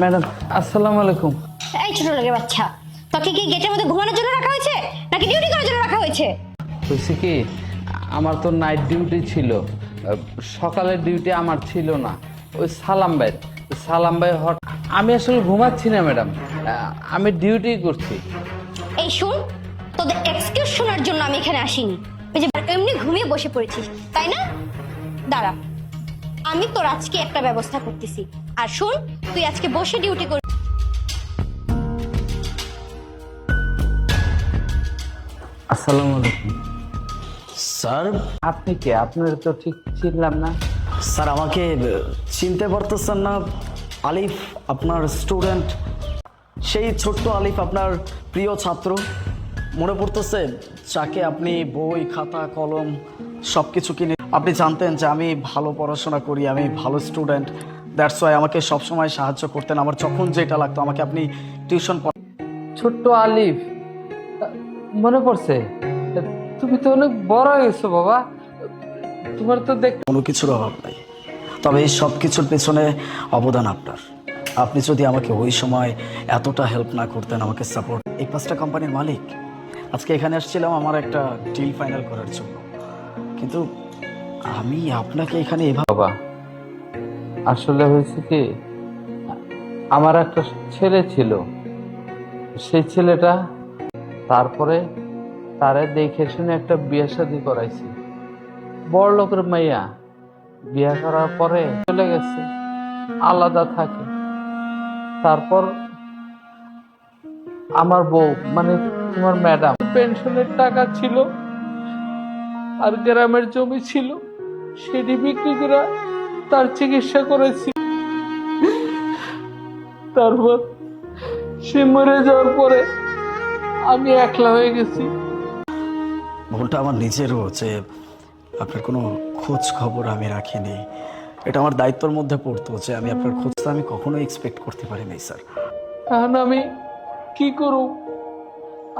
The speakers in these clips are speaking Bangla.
ম্যাডাম আসসালামু আলাইকুম। এই ছোট লোকের বাচ্চা, তোকে কি গেটের মধ্যে ঘুমানোর জন্য রাখা হয়েছে নাকি ডিউটি করার জন্য রাখা হয়েছে? হয়েছে কি, আমার তো নাইট ডিউটি ছিল, সকালের ডিউটি আমার ছিল না। ওই সালাম ভাই আমি আসলে ঘুমাচ্ছি না ম্যাডাম, আমি ডিউটি করছি। এই শুন, তোদের এক্সকিউজ শোনার জন্য আমি এখানে আসিনি। ওই যে এমনি ঘুমিয়ে বসে পড়েছিস তাই না? দাঁড়া, আমি তোর আজকে একটা ব্যবস্থা করতেছি। আর শুন, তুই আজকে বসে ডিউটি করবি। আসসালামু আলাইকুম স্যার। আপনি কে? আপনার তো ঠিক চিনলাম না। স্যার আমাকে চিনতে পারতেছেন না? আলিফ আপনার স্টুডেন্ট, সেই ছোট্ট আলিফ আপনার প্রিয় ছাত্র মনে পড়তেছে, যাকে আপনি বই খাতা কলম সব কিছু কিনে আপনি জানতেন যে আমি ভালো পড়াশোনা করি, আমি ভালো স্টুডেন্ট, দ্যাটস ওয়াই আমাকে সবসময় সাহায্য করতেন। আমার যখন যেটা লাগতো আমাকে আপনি টিউশন। ছোট্ট আলিফ, মনে পড়ছে? তুমি তো অনেক বড় হয়ে গেছো বাবা, তোমার তো দেখ কোনো কিছুর অভাব নাই, তবে এই সব কিছুর পেছনে অবদান আপনার। আপনি যদি আমাকে ওই সময় এতটা হেল্প না করতেন, আমাকে সাপোর্ট। এই 5টা কোম্পানির মালিক, আজকে এখানে আসছিলাম আমার একটা ডিল ফাইনাল করার জন্য, কিন্তু আমি আপনাকে এখানে এভাবে। বাবা আসলে হয়েছে কি, আমার একটা ছেলে ছিল, সেই ছেলেটা তারপরে তারে দেখে শুনে একটা বিয়ে শাদী করাইছি। বড় লোকের মাইয়া, বিয়ে করার পরে চলে গেছে, আলাদা থাকে। তারপর আমার বউ মানে তোমার ম্যাডাম, পেনশনের টাকা ছিল আর গ্রামের জমি ছিল, সেটি বিক্রি করে তার চিকিৎসা করেছি। তারপর সে মরে যাওয়ার পরে আমি একলা হয়ে গেছি। ভুলটা আমার নিজেরও, যে আপনার কোনো খোঁজ খবর আমি রাখিনি। এটা আমার দায়িত্বের মধ্যে পড়তো যে আমি আপনার খোঁজটা আমি কখনোই এক্সপেক্ট করতে পারিনি স্যার। এখন আমি কি করব?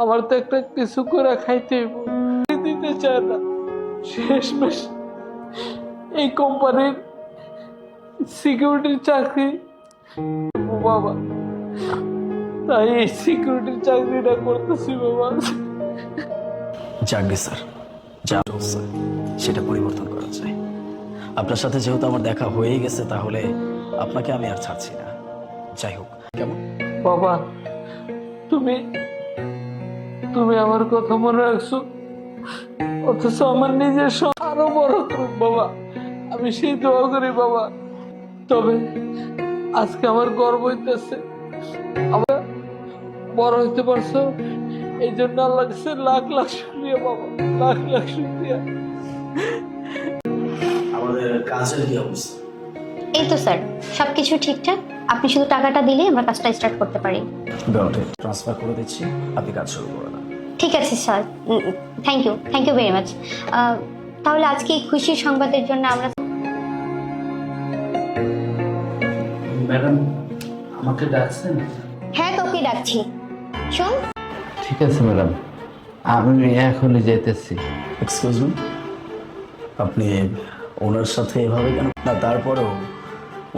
আমার তো একটা কিছু করে খাইতে হইব, দিতে চায় না। শেষমেশ এই কোম্পানির সিকিউরিটির চাকরি বাবা, তাই এই সিকিউরিটির চাকরিটা করতেছি বাবা। যাকগে স্যার, যা হচ্ছে সেটা পরিবর্তন করা যায়। আপনার সাথে যেহেতু আমার দেখা হয়েই গেছে, তাহলে আপনাকে আমি আর ছাড়ছি না। যাই হোক, কেমন বাবা, তুমি তুমি আমার কথা মনে রাখছো, অথচ আমার নিজের আরো বড় করুক বাবা, আমি সেই দোয়া করি বাবা। তবে আজকে আমার গর্ব হইতেছে, আমার বড় হইতে পারছো, এই জন্য আল্লাহ কাছে লাখ লাখ শুকরিয়া বাবা, লাখ লাখ শুকরিয়া। আমাদের কাজের কি অবস্থা? এই তো স্যার, সবকিছু ঠিকঠাক। আপনি শুধু টাকাটা দিলে আমরা কাজটা স্টার্ট করতে পারি। ট্রান্সফার করে দিচ্ছি, আপনি কাজ শুরু করুন। ঠিক আছে sir, thank you very much. তাহলে আজকে এই খুশির সংবাদের জন্য আমরা। ম্যাডাম আমাকে ডাকছেন? হ্যাঁ, তোকে ডাকছি। শোন, ঠিক আছে ম্যাডাম, আমি এখনই যেতেছি। এক্সকিউজ মি, আপনি ওনার সাথে এভাবে কেন? না, তারপরেও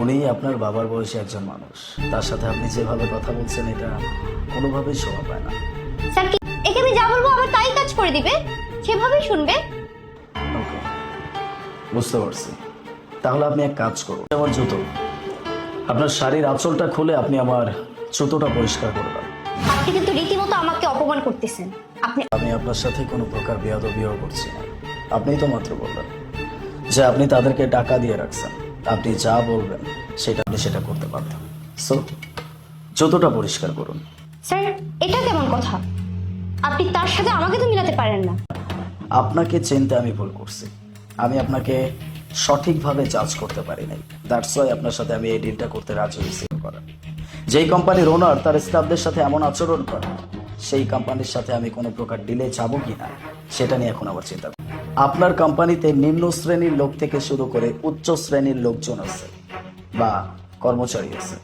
উনি আপনার বাবার বয়সী একজন মানুষ, তার সাথে আপনি যেভাবে কথা বলছেন এটা কোনোভাবেই শোভা পায় না। স্যার কি একে আমি যা বলবো আবার তাই কাজ করে দিবে? সেভাবেই শুনবে? ওকে, বুঝতে পারছি। তাহলে আপনি এক কাজ করুন, আমার জুতো, আপনার শাড়ির আঁচলটা খুলে আপনি আমার জুতোটা পরিষ্কার করবেন। আপনি কিন্তু রীতিমতো আমাকে অপমান করতেছেন। আমি আপনার সাথে কোনো প্রকার বেয়াদবিও করছি না। আপনিই তো মাত্র বললেন যে আপনি তাদেরকে টাকা দিয়ে রাখছেন, আপনি যা বলবেন সেটা করতে পারতেন। সো জুতোটা পরিষ্কার করুন। স্যার এটা কেমন কথা? আপনি তার সাথে আমাকে তো মিলাতে পারেন না। আপনাকে চিনতে আমি ভুল করছি, আমি আপনাকে সঠিকভাবে জাজ করতে পারি নাই। দ্যাটস ওয়াই আপনার সাথে আমি এই ডিলটা করতে রাজি হয়েছি। যেই কোম্পানির ওনার তার স্টাফদের সাথে এমন আচরণ করে, সেই কোম্পানির সাথে আমি কোনো প্রকার ডিলে যাব কি না সেটা নিয়ে এখন আবার চিন্তা করি। আপনার কোম্পানিতে নিম্ন শ্রেণীর লোক থেকে শুরু করে উচ্চ শ্রেণীর লোকজন আছে বা কর্মচারী আছে,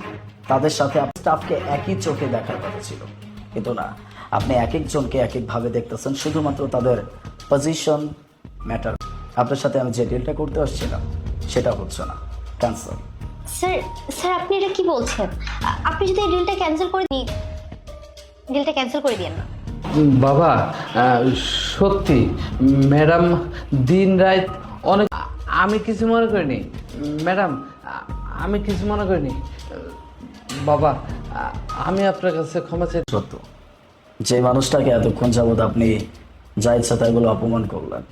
তাদের সাথে স্টাফকে একই চোখে দেখার কথা ছিল, কিন্তু না, আপনি এক একজনকে এক একভাবে দেখতেছেন, শুধুমাত্র তাদের পজিশন ম্যাটার। আপনার সাথে আমি যে ডিলটা করতে আসছিলাম সেটা হচ্ছে না, ক্যান্সেল। স্যার স্যার আপনি এটা কি বলছেন? আপনি যদি এই ডিলটা ক্যান্সেল করে দিন, ডিলটা ক্যান্সেল করে দিন না। বাবা সত্যি ম্যাডাম দিন রাত অনেক, আমি কিছু মনে করিনি ম্যাডাম, আমি কিছু মনে করিনি বাবা, আমি আপনার কাছে ক্ষমা চাই। সত্য, যে মানুষটাকে এতক্ষণ যাবৎ আপনি যা ইচ্ছা তাই বলে অপমান করলেন,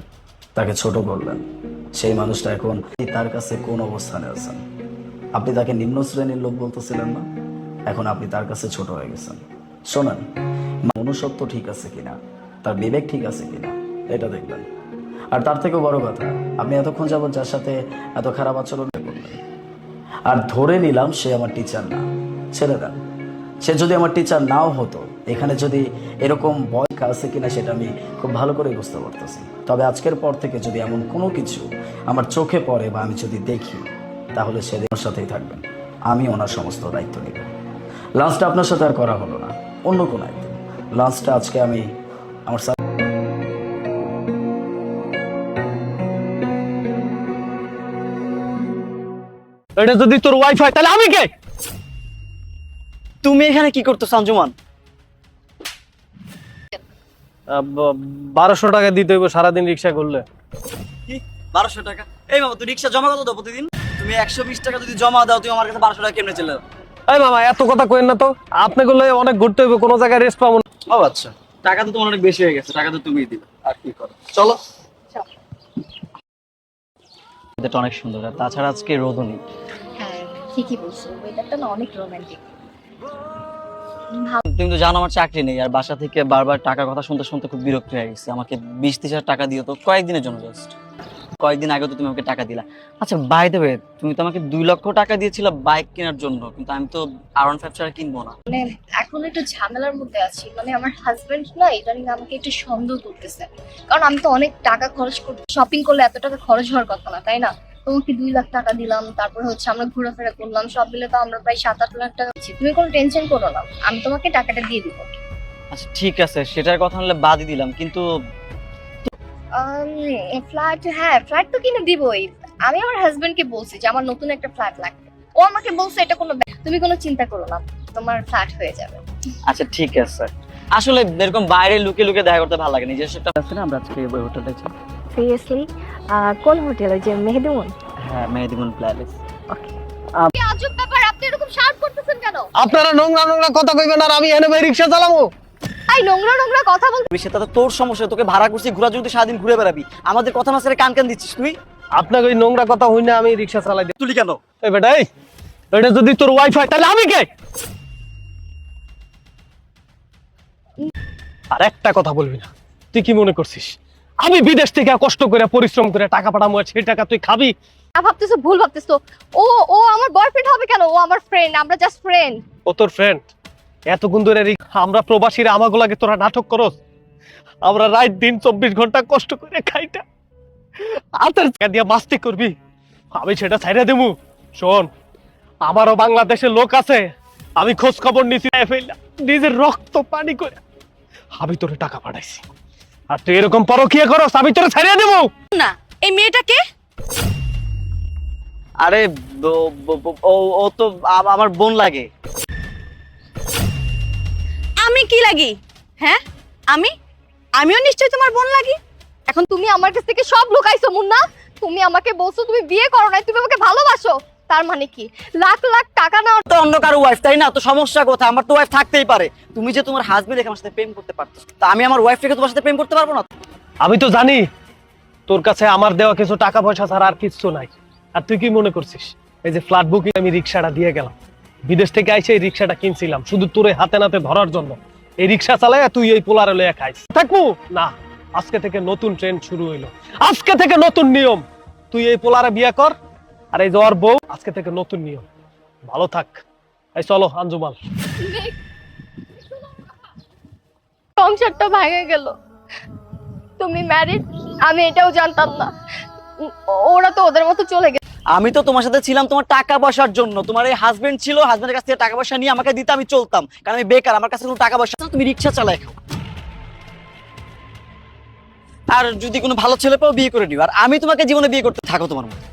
তাকে ছোট করলেন, সেই মানুষটা এখন তার কাছে কোন অবস্থানে আছেন? আপনি তাকে নিম্ন শ্রেণীর লোক বলতেছিলেন না, এখন আপনি তার কাছে ছোট হয়ে গেছেন। শোনেন, মনুষ্যত্ব ঠিক আছে কিনা, তার বিবেক ঠিক আছে কিনা, এটা দেখবেন। আর তার থেকেও বড় কথা, আপনি এতক্ষণ যাবৎ যার সাথে এত খারাপ আচরণ করলেন, আর ধরে নিলাম সে আমার টিচার না, ছেড়ে দেন। সে যদি আমার টিচার নাও হতো, এখানে যদি এরকম বয় আছে কিনা সেটা আমি খুব ভালো করে বুঝতে পারতেছি। তবে আজকের পর থেকে যদি এমন কোনো কিছু আমার চোখে পড়ে বা আমি যদি দেখি, তাহলে সেদিন ওর সাথেই থাকবেন, আমি ওনার সমস্ত দায়িত্ব নেব। লাঞ্চটা আপনার সাথে আর করা হলো না, অন্য কোনো একদিন। লাঞ্চটা আজকে আমি আমার এটা যদি তোর ওয়াইফাই, তাহলে আমি কে? তুমি এখানে কি করতেছ আঞ্জুমান? 1200 টাকা দিতে হইব সারাদিন রিক্সা করলে। কি 1200 টাকা? এই মামা, তুই রিক্সা জমা কত দাও প্রতিদিন? তুমি 120 টাকা যদি জমা দাও, তুমি আমার কাছে 1200 টাকা কেমনে চলে যাও? এই মামা এত কথা কইেন না তো, আপনি করলে অনেক ঘুরতে হইব, কোনো জায়গায় রেস্ট পাবো না। ও আচ্ছা, টাকা তো তোমার অনেক বেশি হয়ে গেছে, টাকা তো তুমিই দিবে, আর কি করো, চলো। এটা অনেক সুন্দর, আর তাছাড়া আজকে রোদও নেই। হ্যাঁ ঠিকই বলছো, ওয়েদারটা না অনেক রোমান্টিক। তুমি তো জানো আমার চাকরি নেই, আর বাসা থেকে বারবার টাকার কথা শুনতে শুনতে খুব বিরক্ত হয়ে গেছে। আমাকে 20-30 টাকা দিও তো, কয়েকদিনের জন্য জাস্ট। কয়েকদিন আগে তো তুমি আমাকে টাকা দিলা। আচ্ছা বাই দ্য ওয়ে, তুমি তো আমাকে 2 লক্ষ টাকা দিয়েছিলে বাইক কেনার জন্য, কিন্তু আমি তো R15 ছাড়া কিনবো না। মানে এখন একটু ঝামেলার মধ্যে আছি, মানে আমার হাজবেন্ড না ইদানিং আমাকে একটু সন্দেহ করতেছে, কারণ আমি তো অনেক টাকা খরচ করতে, শপিং করলে এত টাকা খরচ হওয়ার কথা না, তাই না? তোমাকে 2 লাখ টাকা দিলাম, তারপরে হচ্ছে আমরা ঘোরাফেরা করলাম, সব মিলে তো আমরা প্রায় 7-8 লাখ টাকা দিচ্ছি। তুমি কোনো টেনশন করো না, আমি তোমাকে টাকাটা দিয়ে দিব। আচ্ছা ঠিক আছে, সেটার কথা হলে বাদই দিলাম, কিন্তু ফ্ল্যাট, হ্যাঁ ফ্ল্যাট তো কিনে দিবই। আমি আমার হাজবেন্ডকে বলছি যে আমার নতুন একটা ফ্ল্যাট লাগবে, ও আমাকে বলছে এটা কোনো তুমি কোনো চিন্তা করো না, তোমার ফ্ল্যাট হয়ে যাবে। আচ্ছা ঠিক আছে। আসলে এরকম বাইরে লুকিয়ে লুকিয়ে দেখা করতে ভালো লাগে, নিজস্ব একটা আছে না। আমরা আজকে ওই হোটেলটা যাই। সিরিয়াসলি? কোন হোটেল? ওই যে মেহেদিমুন? হ্যাঁ, মেহেদিমুন প্যালেস। ওকে। কি আজব ব্যাপার, আপনি এরকম শাউট করতেছেন কেন? আপনারা নোংরা নোংরা কথা কইবেন, আর আমি এনে ভাই রিক্সা চালাবো? এই নোংরা নোংরা কথা বল। সেটা তো তোর সমস্যা, তোকে ভাড়া করছি ঘোরা, যদি সারাদিন ঘুরে বেড়াবি, আমাদের কথা মাঝখানে কান কান দিচ্ছিস তুই। আপনাকে ওই নোংরা কথা হই না, আমি রিক্সা চালাই দিই। তুলি কেন? এই বেটা, এই এটা যদি তোর ওয়াইফাই, তাহলে আমি কে? আর একটা কথা বলবি না। তুই কি মনে করছিস আমি বিদেশ থেকে কষ্ট করে পরিশ্রম করে টাকা পাঠাবো, আর সেই টাকা তুই খাবি? ভাবতেছো, ভুল ভাবতেছো। ও ও আমার বয়ফ্রেন্ড হবে কেন? ও আমার ফ্রেন্ড, আমরা জাস্ট ফ্রেন্ড। ও তোর ফ্রেন্ড? এতক্ষণ ধরে আমরা প্রবাসীরা আমাগুলাকে তোরা নাটক করস। আমরা রাত দিন 24 ঘন্টা কষ্ট করে খাইটা আতের টাকা দিয়ে মাস্তি করবি, আমি সেটা ছাইড়া দেবো? শোন, আমারও বাংলাদেশের লোক আছে, আমি খোঁজ খবর নিছি, নিজের রক্ত পানি করে আমি তোরে টাকা পাঠাইছি, আর তুই এরকম পরকিয়া করস, আমি তোরে ছাইড়া দেবো না। এই মেয়েটাকে? আরে ও তো আমার বোন লাগে। আমি কি লাগি? হ্যাঁ আমিও নিশ্চয়ই তোমার বোন লাগি। এখন তুমি আমার কাছ থেকে সব লুকাইছো মুন্না। তুমি আমাকে বলছো তুমি বিয়ে করো নাই, তুমি আমাকে ভালোবাসো। তার মানে কি লাখ লাখ টাকা নাও? তো অন্য কারো ওয়াইফ, তাই না? তো সমস্যা কোথায়? আমার তো ওয়াইফ থাকতেই পারে। তুমি যে তোমার হাজবেন্ড আমার সাথে প্রেম করতে পারতো, তা আমি আমার ওয়াইফ থেকে তোমার সাথে প্রেম করতে পারবো না? আমি তো জানি তোর কাছে আমার দেওয়া কিছু টাকা পয়সা ছাড়া আর কিছু নাই। আর তুই কি মনে করছিস এই যে ফ্ল্যাট বুকিং আমি রিক্সাটা দিয়ে গেলাম, বিদেশ থেকে আইসে এই রিক্সাটা কিনছিলাম শুধু তোরে হাতে নাতে ধরার জন্য? এই রিক্সা চালায় তুই এই পোলারে লইয়া খাইস থাকবো না? আজকে থেকে নতুন ট্রেন্ড শুরু হইলো, আজকে থেকে নতুন নিয়ম। তুই এই পোলারে বিয়ে কর, আর এই যাওয়ার বউ, আজকে থেকে নতুন নিয়ম। ভালো থাক। এই চলো আঞ্জুমাল। সংসারটা ভেঙে গেল। তুমি ম্যারিড, আমি এটাও জানতাম না। ওরা তো ওদের মতো চলে গেছে। আমি তো তোমার সাথে ছিলাম তোমার টাকা পয়সার জন্য। তোমার এই হাজবেন্ড ছিল, হাজবেন্ডের কাছ থেকে টাকা পয়সা নিয়ে আমাকে দিতে আমি চলতাম, কারণ আমি বেকার, আমার কাছে কোনো টাকা পয়সা না। তুমি রিক্সা চালায় খাও, আর যদি কোনো ভালো ছেলে পাও বিয়ে করে নিও, আর আমি তোমাকে জীবনে বিয়ে করতে থাকো তোমার মতো।